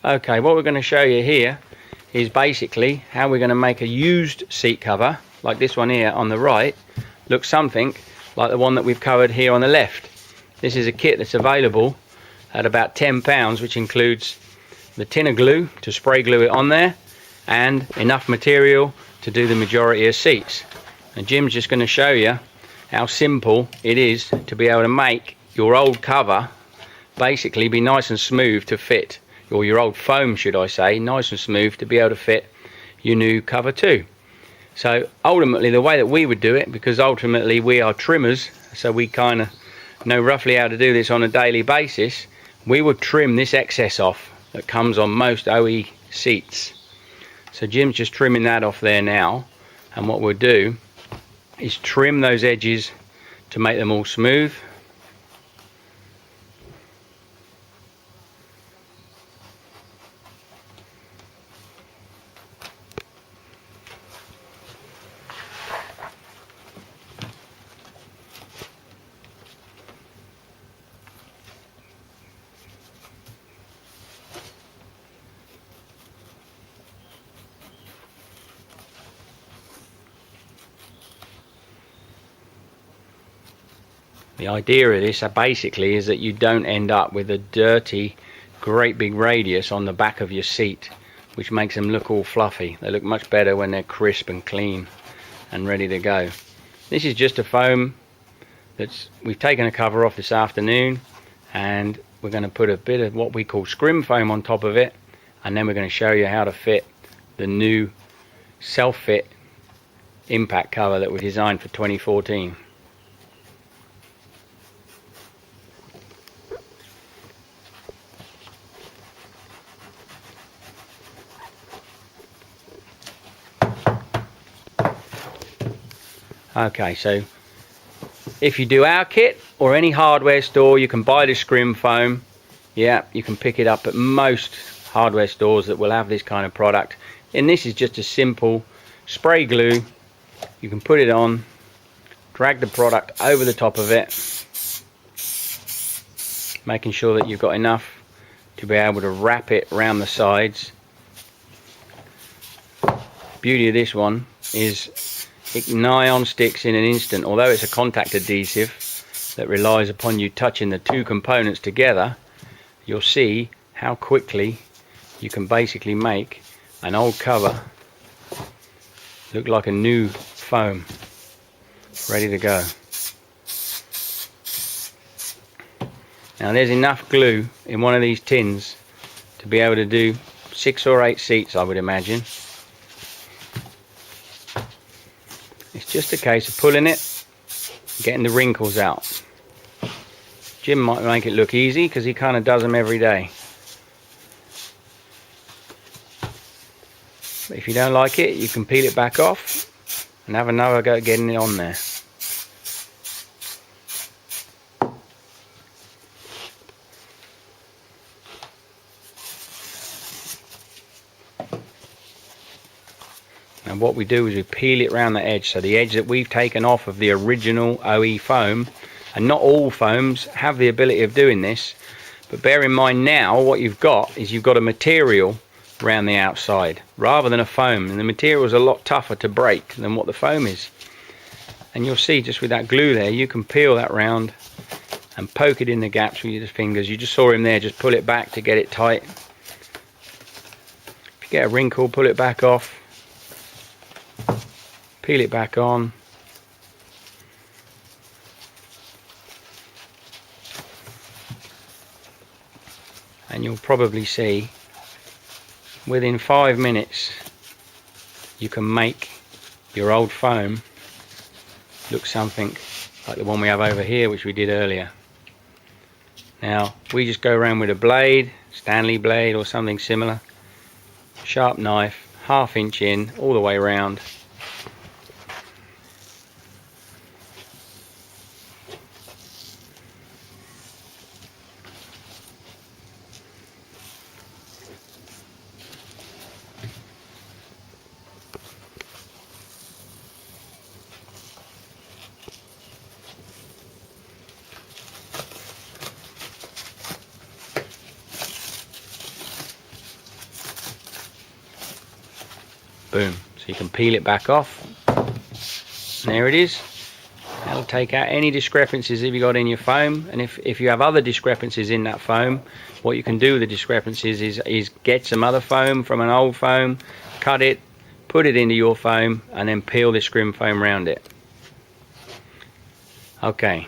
Okay, what we're going to show you here is basically how we're going to make a used seat cover, like this one here on the right, look something like the one that we've covered here on the left. This is a kit that's available at about £10, which includes the tin of glue to spray glue it on there and enough material to do the majority of seats. And Jim's just going to show you how simple it is to be able to make your old cover basically be nice and smooth to fit, or your old foam should I say, nice and smooth to be able to fit your new cover too. So ultimately the way that we would do it, because ultimately we are trimmers, so we kind of know roughly how to do this on a daily basis, we would trim this excess off that comes on most OE seats. So Jim's just trimming that off there now, and what we'll do is trim those edges to make them all smooth. The idea of this basically is that you don't end up with a dirty, great big radius on the back of your seat, which makes them look all fluffy. They look much better when they're crisp and clean and ready to go. This is just a foam we've taken a cover off this afternoon, and we're going to put a bit of what we call scrim foam on top of it, and then we're going to show you how to fit the new self-fit impact cover that we designed for 2014. Okay, so if you do our kit or any hardware store, you can buy the scrim foam. Yeah, you can pick it up at most hardware stores that will have this kind of product. And this is just a simple spray glue. You can put it on, drag the product over the top of it, making sure that you've got enough to be able to wrap it around the sides. Beauty of this one is it nigh on sticks in an instant. Although it's a contact adhesive that relies upon you touching the two components together, you'll see how quickly you can basically make an old cover look like a new foam ready to go. Now there's enough glue in one of these tins to be able to do 6 or 8 seats, I would imagine. It's just a case of pulling it, getting the wrinkles out. Jim might make it look easy because he kind of does them every day. But if you don't like it, you can peel it back off and have another go at getting it on there. And what we do is we peel it around the edge, so the edge that we've taken off of the original OE foam, and not all foams have the ability of doing this, but bear in mind now what you've got is you've got a material around the outside rather than a foam, and the material is a lot tougher to break than what the foam is. And you'll see just with that glue there, you can peel that round and poke it in the gaps with your fingers. You just saw him there, just pull it back to get it tight. If you get a wrinkle, pull it back off, peel it back on. And you'll probably see within 5 minutes you can make your old foam look something like the one we have over here, which we did earlier. Now we just go around with a blade, Stanley blade or something similar, sharp knife, 1/2 inch in all the way around. Boom. So you can peel it back off. And there it is. That'll take out any discrepancies that you got in your foam, and if you have other discrepancies in that foam, what you can do with the discrepancies is get some other foam from an old foam, cut it, put it into your foam, and then peel the scrim foam around it. Okay.